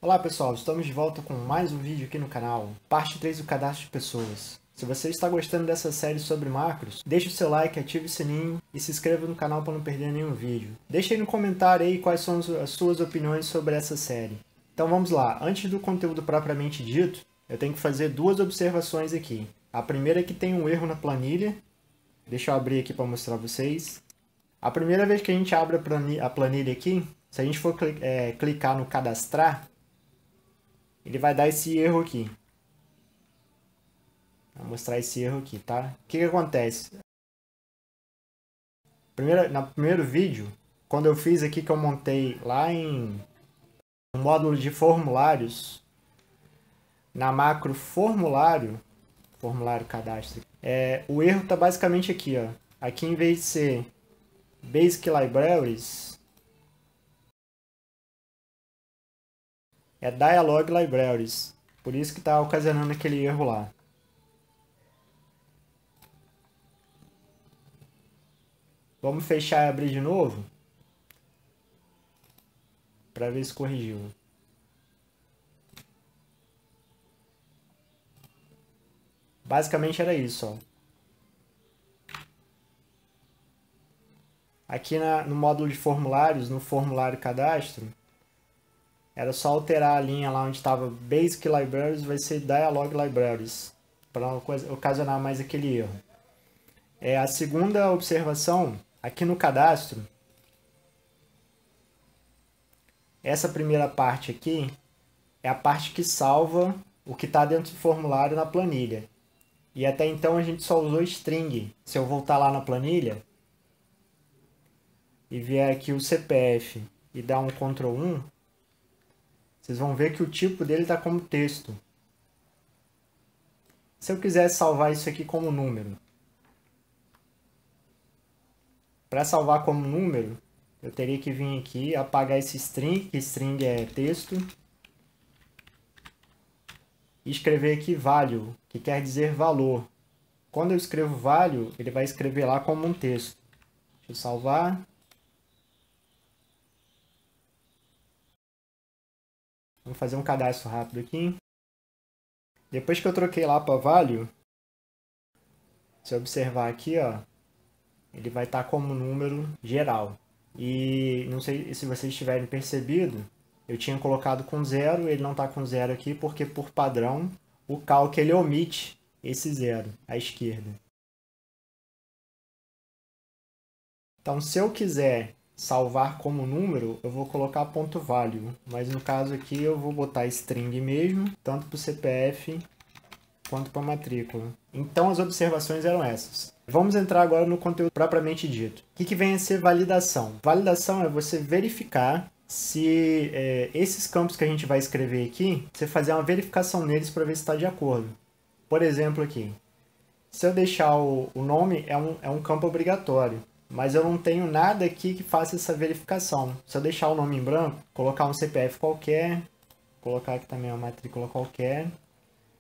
Olá pessoal, estamos de volta com mais um vídeo aqui no canal, parte 3 do cadastro de pessoas. Se você está gostando dessa série sobre macros, deixe o seu like, ative o sininho e se inscreva no canal para não perder nenhum vídeo. Deixe aí no comentário aí quais são as suas opiniões sobre essa série. Então vamos lá, antes do conteúdo propriamente dito, eu tenho que fazer duas observações aqui. A primeira é que tem um erro na planilha, deixa eu abrir aqui para mostrar a vocês. A primeira vez que a gente abre a planilha aqui, se a gente for clicar no cadastrar, ele vai dar esse erro aqui. Vou mostrar esse erro aqui, tá? O que acontece? No primeiro vídeo, quando eu fiz aqui que eu montei lá no módulo de formulários, na macro formulário cadastro, o erro está basicamente aqui, ó. Aqui em vez de ser Basic Libraries, é Dialog Libraries. Por isso que está ocasionando aquele erro lá. Vamos fechar e abrir de novo para ver se corrigiu. Basicamente era isso, ó. Aqui no módulo de formulários, no formulário cadastro, era só alterar a linha lá onde estava Basic Libraries, vai ser Dialog Libraries, para não ocasionar mais aquele erro. A segunda observação, aqui no cadastro, essa primeira parte aqui é a parte que salva o que está dentro do formulário na planilha. E até então a gente só usou string. Se eu voltar lá na planilha e vier aqui o CPF e dar um Ctrl 1, vocês vão ver que o tipo dele está como texto. Se eu quiser salvar isso aqui como número, para salvar como número, eu teria que vir aqui, apagar esse string, que string é texto, e escrever aqui value, que quer dizer valor. Quando eu escrevo value, ele vai escrever lá como um texto. Deixa eu salvar. Vamos fazer um cadastro rápido aqui. Depois que eu troquei lá para value, se eu observar aqui, ó, ele vai estar como número geral. E não sei se vocês tiverem percebido, eu tinha colocado com 0, ele não está com 0 aqui, porque por padrão o calc ele omite esse 0 à esquerda. Então se eu quiser salvar como número, eu vou colocar ponto .value, mas no caso aqui eu vou botar string mesmo, tanto para o CPF quanto para a matrícula. Então as observações eram essas. Vamos entrar agora no conteúdo propriamente dito. O que vem a ser validação? Validação é você verificar se esses campos que a gente vai escrever aqui, você fazer uma verificação neles para ver se está de acordo. Por exemplo aqui, se eu deixar o nome é um campo obrigatório, mas eu não tenho nada aqui que faça essa verificação. Se eu deixar o nome em branco, colocar um CPF qualquer, colocar aqui também uma matrícula qualquer,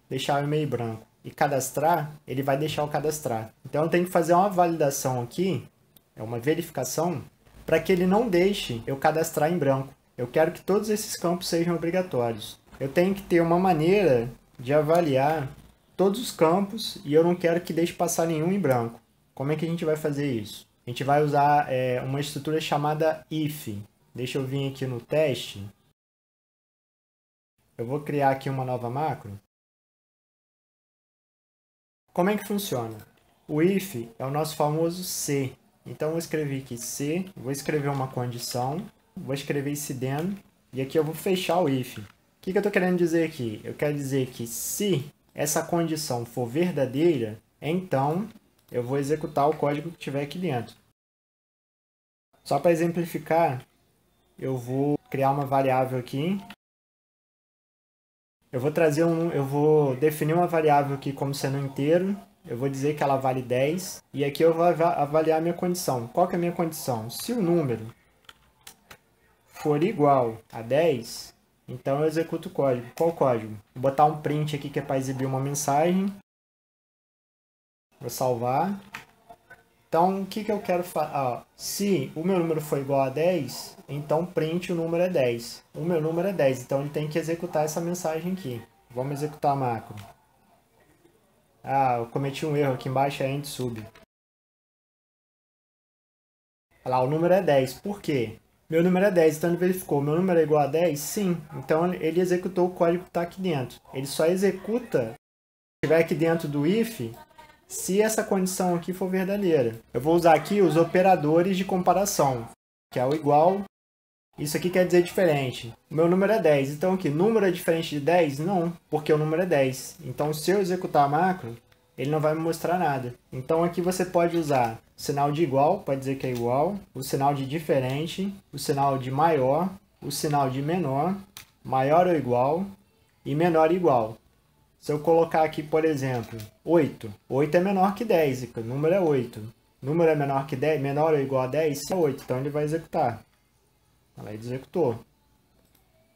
deixar o e-mail branco e cadastrar, ele vai deixar o cadastrar. Então eu tenho que fazer uma validação aqui, uma verificação, para que ele não deixe eu cadastrar em branco. Eu quero que todos esses campos sejam obrigatórios. Eu tenho que ter uma maneira de avaliar todos os campos e eu não quero que deixe passar nenhum em branco. Como é que a gente vai fazer isso? A gente vai usar uma estrutura chamada if. Deixa eu vir aqui no teste. Eu vou criar aqui uma nova macro. Como é que funciona? O if é o nosso famoso se. Então eu escrevi aqui se, vou escrever uma condição, vou escrever esse then, e aqui eu vou fechar o if. O que eu estou querendo dizer aqui? Eu quero dizer que se essa condição for verdadeira, então eu vou executar o código que tiver aqui dentro. Só para exemplificar, eu vou criar uma variável aqui. Eu vou definir uma variável aqui como sendo inteiro. Eu vou dizer que ela vale 10. E aqui eu vou avaliar a minha condição. Qual que é a minha condição? Se o número for igual a 10, então eu executo o código. Qual código? Vou botar um print aqui que é para exibir uma mensagem. Vou salvar. Então, o que que eu quero fazer? Se o meu número for igual a 10, então print o número é 10. O meu número é 10, então ele tem que executar essa mensagem aqui. Vamos executar a macro. Eu cometi um erro aqui embaixo, é end sub. Olha lá, o número é 10. Por quê? Meu número é 10, então ele verificou. Meu número é igual a 10? Sim. Então ele executou o código que está aqui dentro. Ele só executa, se estiver aqui dentro do if, se essa condição aqui for verdadeira. Eu vou usar aqui os operadores de comparação, que é o igual. Isso aqui quer dizer diferente. O meu número é 10. Então aqui, número é diferente de 10? Não, porque o número é 10. Então se eu executar a macro, ele não vai me mostrar nada. Então aqui você pode usar o sinal de igual, pode dizer que é igual, o sinal de diferente, o sinal de maior, o sinal de menor, maior ou igual e menor ou igual. Se eu colocar aqui, por exemplo, 8. 8 é menor que 10, o número é 8. O número é menor que 10, menor ou igual a 10, é 8, então ele vai executar. Ele executou.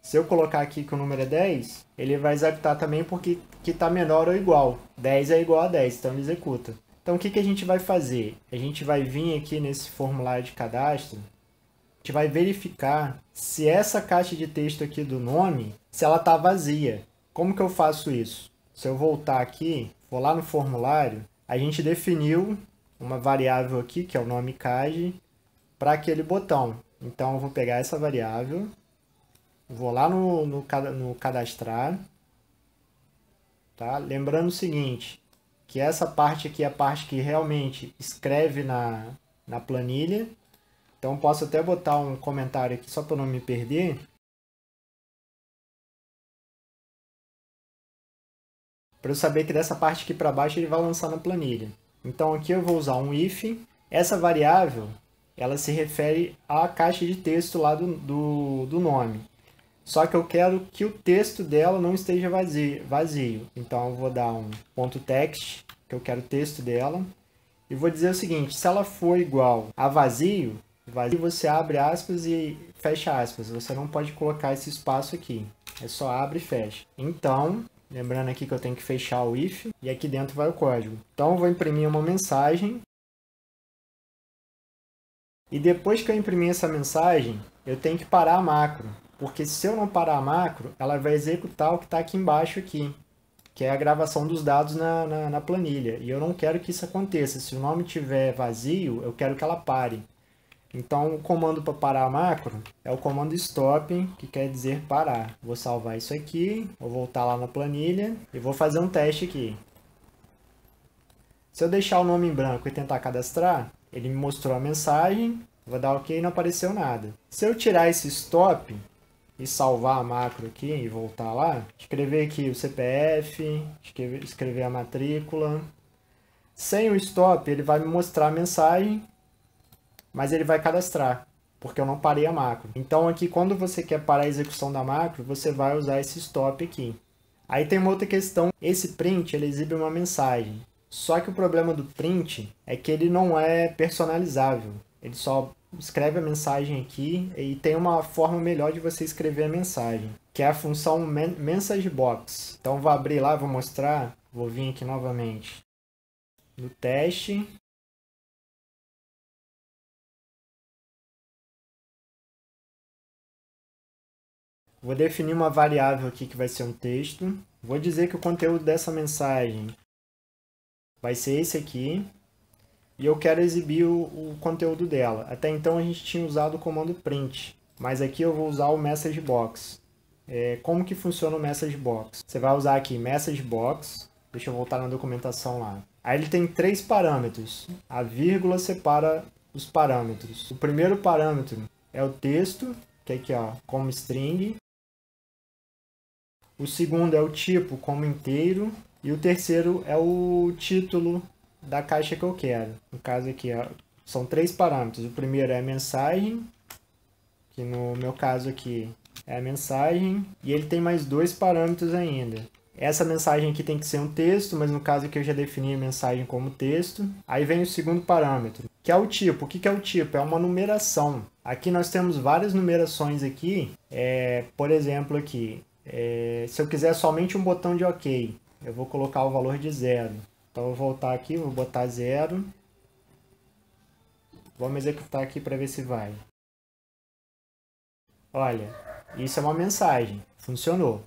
Se eu colocar aqui que o número é 10, ele vai executar também porque está menor ou igual. 10 é igual a 10, então ele executa. Então o que a gente vai fazer? A gente vai vir aqui nesse formulário de cadastro, a gente vai verificar se essa caixa de texto aqui do nome, se ela está vazia. Como que eu faço isso? Se eu voltar aqui, for lá no formulário, a gente definiu uma variável aqui, que é o nome CAGE, para aquele botão. Então eu vou pegar essa variável, vou lá no cadastrar, tá? Lembrando o seguinte, que essa parte aqui é a parte que realmente escreve na planilha. Então posso até botar um comentário aqui só para não me perder. Para eu saber que dessa parte aqui para baixo ele vai lançar na planilha. Então aqui eu vou usar um if. Essa variável, ela se refere à caixa de texto lá do nome. Só que eu quero que o texto dela não esteja vazio. Então eu vou dar um ponto text, que eu quero o texto dela. E vou dizer o seguinte, se ela for igual a vazio, você abre aspas e fecha aspas. Você não pode colocar esse espaço aqui. É só abre e fecha. Então, lembrando aqui que eu tenho que fechar o if e aqui dentro vai o código. Então eu vou imprimir uma mensagem. E depois que eu imprimir essa mensagem, eu tenho que parar a macro. Porque se eu não parar a macro, ela vai executar o que está aqui embaixo aqui, que é a gravação dos dados na planilha. E eu não quero que isso aconteça. Se o nome estiver vazio, eu quero que ela pare. Então o comando para parar a macro é o comando stop, que quer dizer parar. Vou salvar isso aqui, vou voltar lá na planilha e vou fazer um teste aqui. Se eu deixar o nome em branco e tentar cadastrar, ele me mostrou a mensagem, vou dar OK e não apareceu nada. Se eu tirar esse stop e salvar a macro aqui e voltar lá, escrever aqui o CPF, escrever a matrícula. Sem o stop, ele vai me mostrar a mensagem, mas ele vai cadastrar, porque eu não parei a macro. Então aqui, quando você quer parar a execução da macro, você vai usar esse stop aqui. Aí tem uma outra questão, esse print ele exibe uma mensagem. Só que o problema do print é que ele não é personalizável. Ele só escreve a mensagem aqui e tem uma forma melhor de você escrever a mensagem, que é a função message box. Então vou abrir lá, vou mostrar, vou vir aqui novamente no teste. Vou definir uma variável aqui que vai ser um texto. Vou dizer que o conteúdo dessa mensagem vai ser esse aqui. E eu quero exibir o conteúdo dela. Até então a gente tinha usado o comando print, mas aqui eu vou usar o message box. Como que funciona o message box? Você vai usar aqui message box, deixa eu voltar na documentação lá. Aí ele tem 3 parâmetros, a vírgula separa os parâmetros. O primeiro parâmetro é o texto, que é aqui ó, como string. O segundo é o tipo como inteiro. E o terceiro é o título da caixa que eu quero. No caso aqui, ó, são 3 parâmetros. O primeiro é a mensagem, que no meu caso aqui é a mensagem. E ele tem mais 2 parâmetros ainda. Essa mensagem aqui tem que ser um texto, mas no caso aqui eu já defini a mensagem como texto. Aí vem o segundo parâmetro, que é o tipo. O que é o tipo? É uma numeração. Aqui nós temos várias numerações aqui. Por exemplo aqui, se eu quiser somente um botão de OK, eu vou colocar o valor de 0. Então eu vou voltar aqui, vou botar 0. Vamos executar aqui para ver se vai. Olha, isso é uma mensagem. Funcionou.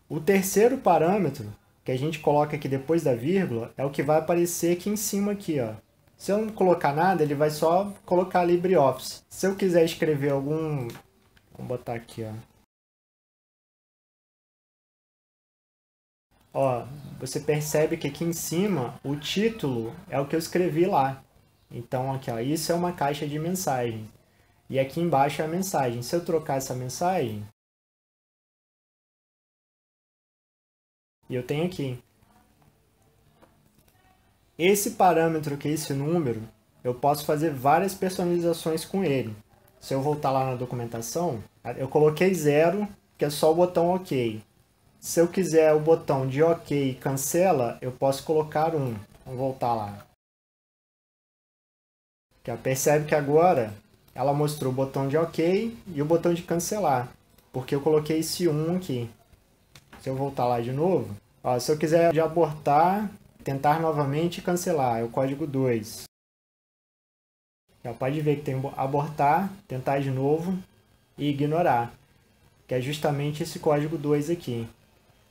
O terceiro parâmetro que a gente coloca aqui depois da vírgula é o que vai aparecer aqui em cima aqui, ó. Se eu não colocar nada, ele vai só colocar LibreOffice. Se eu quiser escrever algum... Vamos botar aqui, ó. Ó, você percebe que aqui em cima o título é o que eu escrevi lá. Então aqui, ó, isso é uma caixa de mensagem. E aqui embaixo é a mensagem. Se eu trocar essa mensagem, e eu tenho aqui. Esse parâmetro que é esse número, eu posso fazer várias personalizações com ele. Se eu voltar lá na documentação, eu coloquei 0, que é só o botão OK. Se eu quiser o botão de OK e cancela, eu posso colocar 1. Vamos voltar lá. Percebe que agora ela mostrou o botão de OK e o botão de cancelar, porque eu coloquei esse 1 aqui. Se eu voltar lá de novo, ó, se eu quiser de abortar, tentar novamente e cancelar, é o código 2. Já pode ver que tem abortar, tentar de novo e ignorar, que é justamente esse código 2 aqui.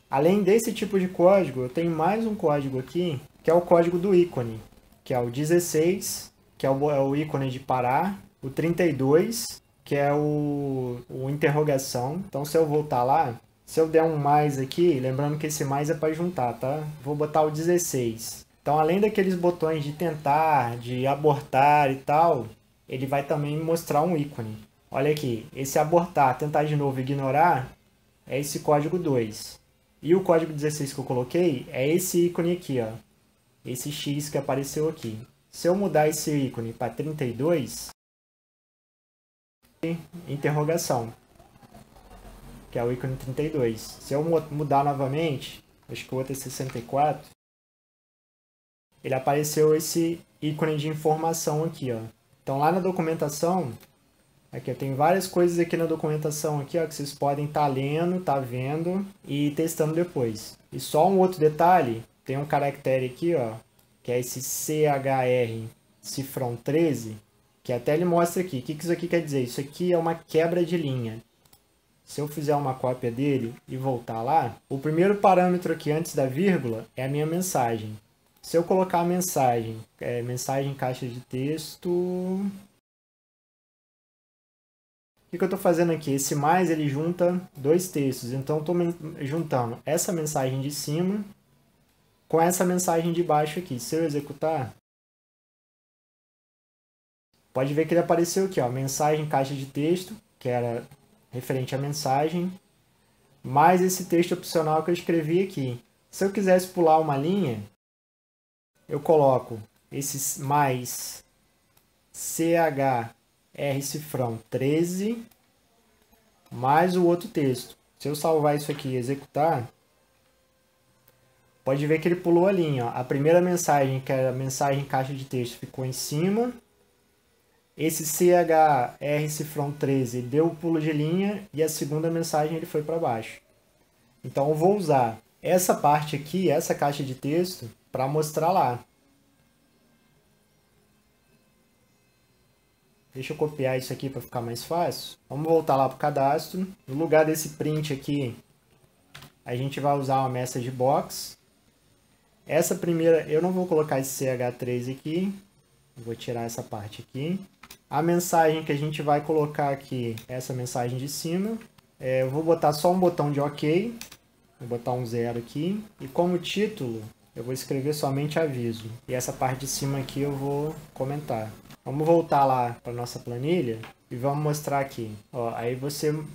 Além desse tipo de código, eu tenho mais um código aqui, que é o código do ícone, que é o 16, que é o ícone de parar, o 32, que é o interrogação. Então, se eu voltar lá, se eu der um mais aqui, lembrando que esse mais é para juntar, tá? Vou botar o 16. Então, além daqueles botões de tentar, de abortar e tal, ele vai também mostrar um ícone. Olha aqui, esse abortar, tentar de novo e ignorar, é esse código 2. E o código 16 que eu coloquei é esse ícone aqui, ó. Esse X que apareceu aqui. Se eu mudar esse ícone para 32, interrogação, que é o ícone 32. Se eu mudar novamente, acho que o outro é 64, ele apareceu esse ícone de informação aqui, ó. Então lá na documentação, aqui eu tenho várias coisas aqui na documentação aqui, ó, que vocês podem estar lendo, estar vendo e testando depois. E só um outro detalhe, tem um caractere aqui, ó, que é esse CHR cifrão 13, que até ele mostra aqui. O que isso aqui quer dizer? Isso aqui é uma quebra de linha. Se eu fizer uma cópia dele e voltar lá, o primeiro parâmetro aqui antes da vírgula é a minha mensagem. Se eu colocar a mensagem, mensagem em caixa de texto... O que eu estou fazendo aqui? Esse mais ele junta dois textos. Então, eu estou juntando essa mensagem de cima com essa mensagem de baixo aqui. Se eu executar, pode ver que ele apareceu aqui, ó, mensagem em caixa de texto, que era referente à mensagem, mais esse texto opcional que eu escrevi aqui. Se eu quisesse pular uma linha, eu coloco esse mais CHR cifrão 13 mais o outro texto. Se eu salvar isso aqui e executar, pode ver que ele pulou a linha. Ó. A primeira mensagem, que era a mensagem em caixa de texto, ficou em cima. Esse CHR cifrão 13 deu o pulo de linha e a segunda mensagem ele foi para baixo. Então eu vou usar essa parte aqui, essa caixa de texto, para mostrar lá. Deixa eu copiar isso aqui para ficar mais fácil. Vamos voltar lá para o cadastro. No lugar desse print aqui, a gente vai usar uma message box. Essa primeira, eu não vou colocar esse CH3 aqui. Vou tirar essa parte aqui. A mensagem que a gente vai colocar aqui, essa mensagem de cima. Eu vou botar só um botão de OK. Vou botar um 0 aqui. E como título, eu vou escrever somente aviso. E essa parte de cima aqui eu vou comentar. Vamos voltar lá para nossa planilha e vamos mostrar aqui. Ó, aí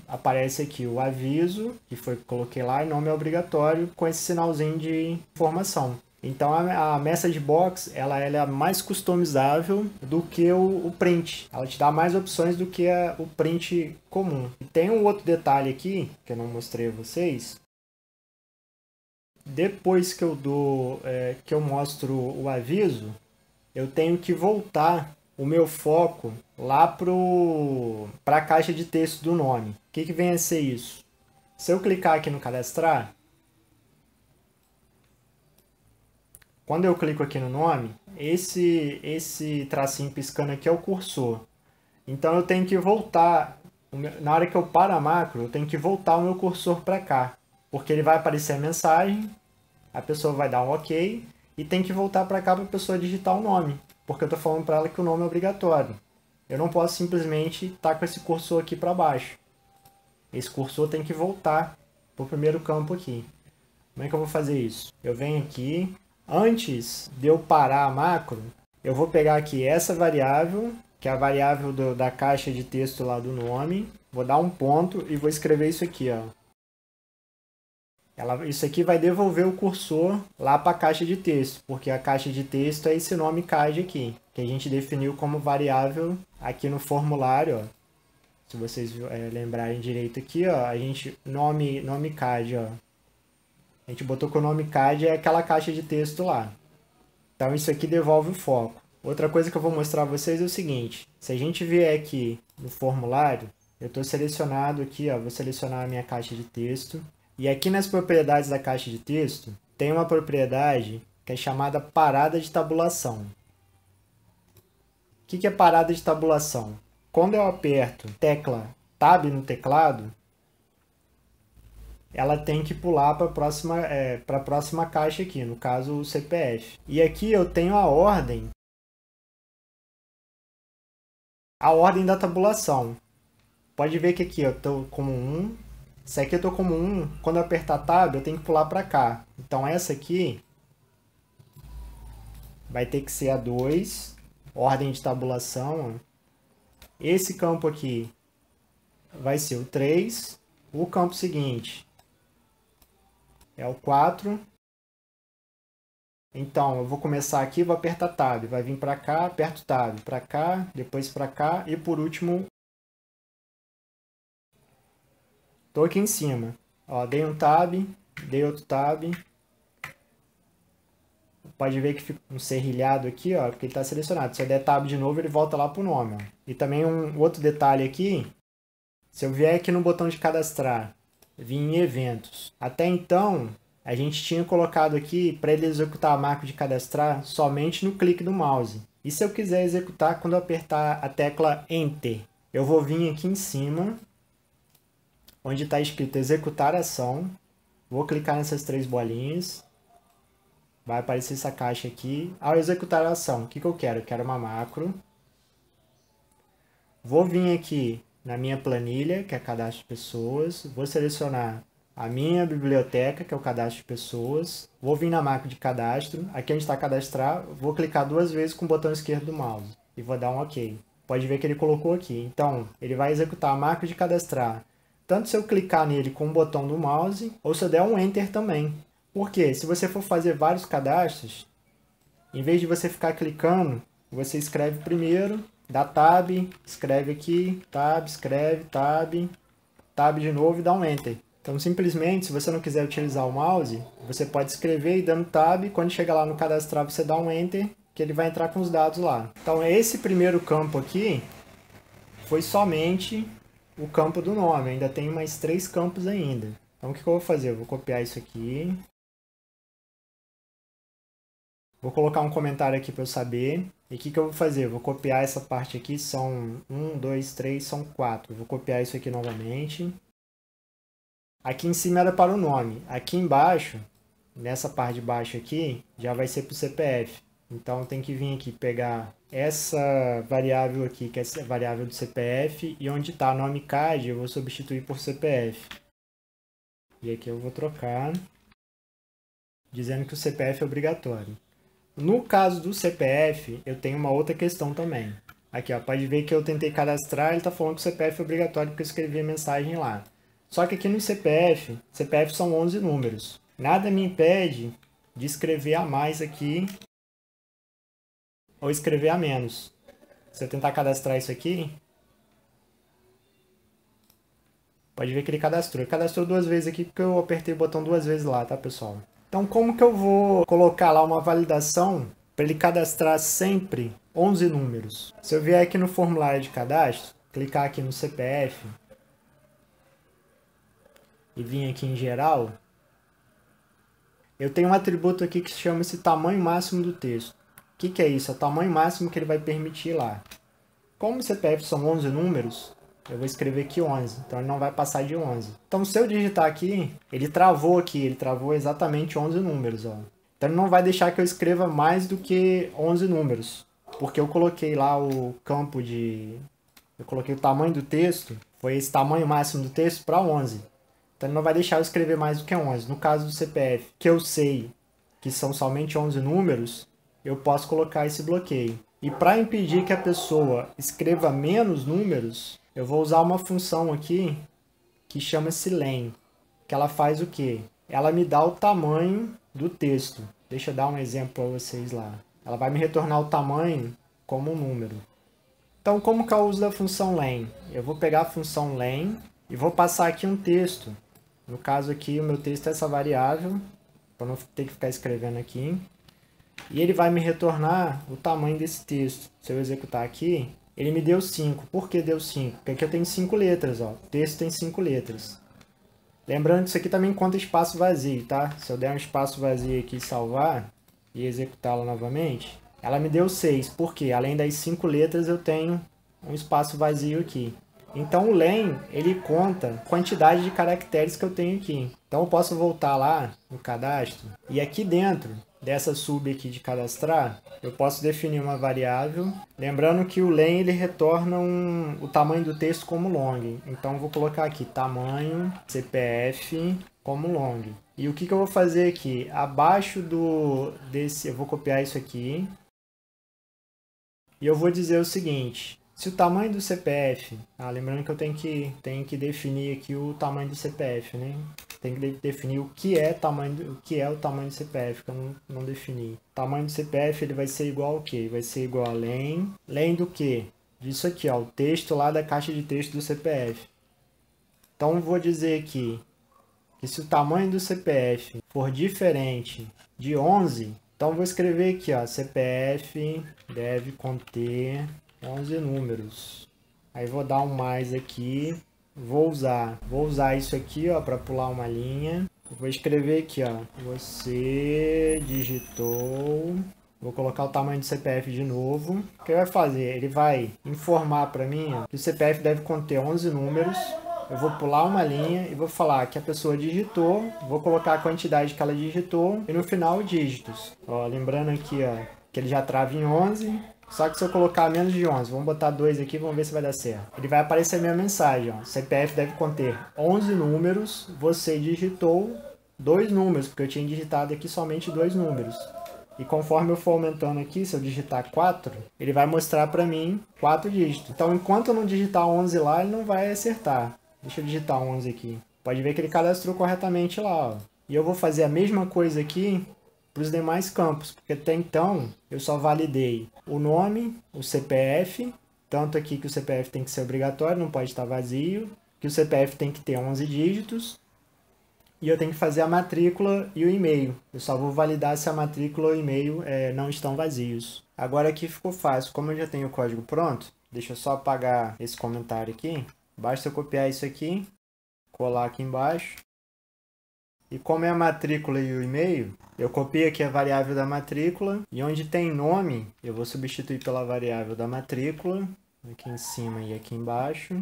aparece aqui o aviso, que foi que coloquei lá, e nome é obrigatório, com esse sinalzinho de informação. Então a message box ela é mais customizável do que o print. Ela te dá mais opções do que o print comum. E tem um outro detalhe aqui, que eu não mostrei a vocês. Depois que que eu mostro o aviso, eu tenho que voltar o meu foco lá para a caixa de texto do nome. O que vem a ser isso? Se eu clicar aqui no cadastrar, quando eu clico aqui no nome, esse tracinho piscando aqui é o cursor. Então eu tenho que voltar, na hora que eu paro a macro, eu tenho que voltar o meu cursor para cá. Porque ele vai aparecer a mensagem, a pessoa vai dar um OK e tem que voltar para cá para a pessoa digitar o nome. Porque eu estou falando para ela que o nome é obrigatório. Eu não posso simplesmente estar com esse cursor aqui para baixo. Esse cursor tem que voltar para o primeiro campo aqui. Como é que eu vou fazer isso? Eu venho aqui, antes de eu parar a macro, eu vou pegar aqui essa variável, que é a variável da caixa de texto lá do nome, vou dar um ponto e vou escrever isso aqui, ó. Isso aqui vai devolver o cursor lá para a caixa de texto, porque a caixa de texto é esse nome CAD aqui, que a gente definiu como variável aqui no formulário, ó. Se vocês lembrarem direito aqui, ó, a gente nome CAD, ó. A gente botou que o nome CAD é aquela caixa de texto lá. Então isso aqui devolve o foco. Outra coisa que eu vou mostrar a vocês é o seguinte, se a gente vier aqui no formulário, eu estou selecionado aqui, ó, vou selecionar a minha caixa de texto. E aqui nas propriedades da caixa de texto, tem uma propriedade que é chamada parada de tabulação. O que é parada de tabulação? Quando eu aperto tecla Tab no teclado, ela tem que pular para a próxima caixa aqui, no caso o CPF. E aqui eu tenho a ordem da tabulação. Pode ver que aqui eu estou como 1. Essa aqui eu estou como 1. Quando eu apertar Tab, eu tenho que pular para cá. Então essa aqui vai ter que ser a 2. Ordem de tabulação. Esse campo aqui vai ser o 3. O campo seguinte é o 4. Então, eu vou começar aqui, vou apertar Tab. Vai vir para cá, aperto Tab. Para cá, depois para cá. E por último, estou aqui em cima. Ó, dei um Tab, dei outro Tab. Pode ver que fica um serrilhado aqui, ó, porque ele está selecionado. Se eu der Tab de novo, ele volta lá para o nome. Ó. E também um outro detalhe aqui. Se eu vier aqui no botão de cadastrar, vir em eventos. Até então, a gente tinha colocado aqui para ele executar a macro de cadastrar somente no clique do mouse. E se eu quiser executar quando eu apertar a tecla Enter? Eu vou vir aqui em cima, onde está escrito executar ação. Vou clicar nessas 3 bolinhas. Vai aparecer essa caixa aqui. Ao executar a ação, o que eu quero? Eu quero uma macro. Vou vir aqui na minha planilha, que é cadastro de pessoas. Vou selecionar a minha biblioteca, que é o cadastro de pessoas. Vou vir na macro de cadastro. Aqui onde está cadastrar, vou clicar 2 vezes com o botão esquerdo do mouse. E vou dar um OK. Pode ver que ele colocou aqui. Então, ele vai executar a macro de cadastrar. Tanto se eu clicar nele com o botão do mouse, ou se eu der um Enter também. Porque se você for fazer vários cadastros, em vez de você ficar clicando, você escreve primeiro, dá Tab, escreve aqui, Tab, escreve, Tab, Tab de novo e dá um Enter. Então, simplesmente, se você não quiser utilizar o mouse, você pode escrever e dando Tab, quando chegar lá no cadastrar, você dá um Enter, que ele vai entrar com os dados lá. Então, esse primeiro campo aqui foi somente o campo do nome, ainda tem mais 3 campos ainda. Então, o que eu vou fazer? Eu vou copiar isso aqui. Vou colocar um comentário aqui para eu saber. E o que eu vou fazer? Eu vou copiar essa parte aqui, são 1, 2, 3, são 4. Vou copiar isso aqui novamente. Aqui em cima era para o nome. Aqui embaixo, nessa parte de baixo aqui, já vai ser para o CPF. Então tem que vir aqui pegar essa variável aqui, que é a variável do CPF, e onde está nome CAD eu vou substituir por CPF. E aqui eu vou trocar, dizendo que o CPF é obrigatório. No caso do CPF, eu tenho uma outra questão também. Aqui, ó, pode ver que eu tentei cadastrar, ele está falando que o CPF é obrigatório porque eu escrevi a mensagem lá. Só que aqui no CPF são 11 números. Nada me impede de escrever a mais aqui ou escrever a menos. Se eu tentar cadastrar isso aqui, pode ver que ele cadastrou. Ele cadastrou 2 vezes aqui porque eu apertei o botão 2 vezes lá, tá, pessoal? Então, como que eu vou colocar lá uma validação para ele cadastrar sempre 11 números? Se eu vier aqui no formulário de cadastro, clicar aqui no CPF e vir aqui em geral, eu tenho um atributo aqui que chama-se tamanho máximo do texto. O que é isso? É o tamanho máximo que ele vai permitir lá. Como o CPF são 11 números, eu vou escrever aqui 11, então ele não vai passar de 11. Então se eu digitar aqui, ele travou exatamente 11 números. Ó. Então ele não vai deixar que eu escreva mais do que 11 números, porque eu coloquei lá o campo de... Eu coloquei o tamanho do texto, foi esse tamanho máximo do texto para 11. Então ele não vai deixar eu escrever mais do que 11. No caso do CPF, que eu sei que são somente 11 números, eu posso colocar esse bloqueio. E para impedir que a pessoa escreva menos números, eu vou usar uma função aqui que chama-se len, que ela faz o quê? Ela me dá o tamanho do texto. Deixa eu dar um exemplo para vocês lá. Ela vai me retornar o tamanho como um número. Então, como que é o uso da função len? Eu vou pegar a função len e vou passar aqui um texto. No caso aqui, o meu texto é essa variável, para não ter que ficar escrevendo aqui. E ele vai me retornar o tamanho desse texto. Se eu executar aqui, ele me deu 5. Por que deu 5? Porque aqui eu tenho 5 letras. Ó. O texto tem 5 letras. Lembrando que isso aqui também conta espaço vazio, tá? Se eu der um espaço vazio aqui e salvar, e executá-la novamente, ela me deu 6. Por quê? Além das 5 letras, eu tenho um espaço vazio aqui. Então o len, ele conta a quantidade de caracteres que eu tenho aqui. Então eu posso voltar lá no cadastro, e aqui dentro dessa sub aqui de cadastrar, eu posso definir uma variável, lembrando que o len ele retorna o tamanho do texto como long. Então eu vou colocar aqui tamanho CPF como long. E o que eu vou fazer aqui? Abaixo desse, eu vou copiar isso aqui, e eu vou dizer o seguinte: se o tamanho do CPF, lembrando que eu tenho que definir aqui o tamanho do CPF, né? Tem que definir o que é o tamanho do CPF, que eu não defini. O tamanho do CPF ele vai ser igual ao quê? Vai ser igual a len do quê? Disso aqui, ó, o texto lá da caixa de texto do CPF. Então eu vou dizer aqui que se o tamanho do CPF for diferente de 11, então eu vou escrever aqui, ó, CPF deve conter 11 números. Aí vou dar um mais aqui. Vou usar isso aqui, ó, para pular uma linha. Vou escrever aqui, ó, você digitou. Vou colocar o tamanho do CPF de novo. O que ele vai fazer? Ele vai informar para mim, ó, que o CPF deve conter 11 números. Eu vou pular uma linha e vou falar que a pessoa digitou. Vou colocar a quantidade que ela digitou e no final dígitos. Ó, lembrando aqui, ó, que ele já trava em 11. Só que se eu colocar menos de 11, vamos botar 2 aqui, vamos ver se vai dar certo. Ele vai aparecer a minha mensagem, ó. CPF deve conter 11 números, você digitou 2 números, porque eu tinha digitado aqui somente 2 números. E conforme eu for aumentando aqui, se eu digitar 4, ele vai mostrar para mim 4 dígitos. Então, enquanto eu não digitar 11 lá, ele não vai acertar. Deixa eu digitar 11 aqui. Pode ver que ele cadastrou corretamente lá, ó. E eu vou fazer a mesma coisa aqui para os demais campos, porque até então eu só validei o nome, o CPF, tanto aqui que o CPF tem que ser obrigatório, não pode estar vazio, que o CPF tem que ter 11 dígitos, e eu tenho que fazer a matrícula e o e-mail. Eu só vou validar se a matrícula e o e-mail não estão vazios. Agora aqui ficou fácil, como eu já tenho o código pronto, deixa eu só apagar esse comentário aqui, basta eu copiar isso aqui, colar aqui embaixo. E como é a matrícula e o e-mail, eu copio aqui a variável da matrícula, e onde tem nome, eu vou substituir pela variável da matrícula, aqui em cima e aqui embaixo.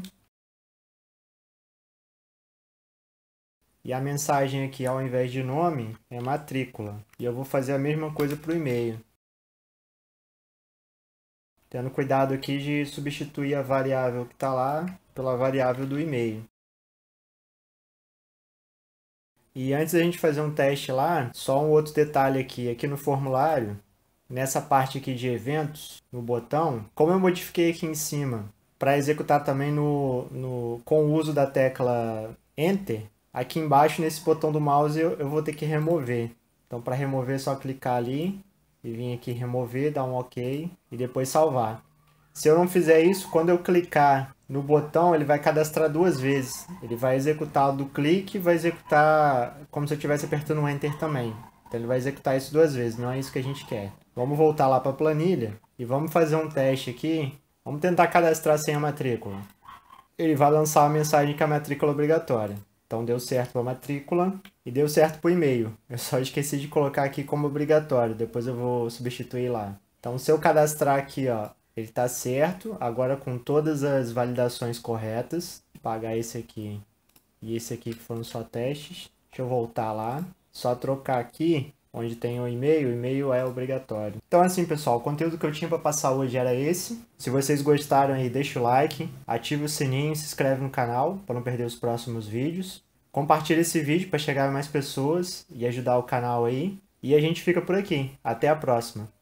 E a mensagem aqui, ao invés de nome, é matrícula. E eu vou fazer a mesma coisa para o e-mail. Tendo cuidado aqui de substituir a variável que está lá pela variável do e-mail. E antes da gente fazer um teste lá, só um outro detalhe aqui no formulário, nessa parte aqui de eventos, no botão, como eu modifiquei aqui em cima, para executar também com o uso da tecla Enter, aqui embaixo nesse botão do mouse eu vou ter que remover. Então para remover é só clicar ali, e vir aqui remover, dar um OK, e depois salvar. Se eu não fizer isso, quando eu clicar no botão, ele vai cadastrar 2 vezes. Ele vai executar o do clique e vai executar como se eu estivesse apertando um Enter também. Então ele vai executar isso 2 vezes, não é isso que a gente quer. Vamos voltar lá para a planilha e vamos fazer um teste aqui. Vamos tentar cadastrar sem a matrícula. Ele vai lançar a mensagem que a matrícula é obrigatória. Então deu certo para a matrícula e deu certo para o e-mail. Eu só esqueci de colocar aqui como obrigatório, depois eu vou substituir lá. Então se eu cadastrar aqui, ó, ele está certo, agora com todas as validações corretas. Vou apagar esse aqui e esse aqui que foram só testes. Deixa eu voltar lá, só trocar aqui onde tem o e-mail é obrigatório. Então assim, pessoal, o conteúdo que eu tinha para passar hoje era esse. Se vocês gostaram aí, deixa o like, ativa o sininho, se inscreve no canal para não perder os próximos vídeos. Compartilha esse vídeo para chegar a mais pessoas e ajudar o canal aí. E a gente fica por aqui. Até a próxima!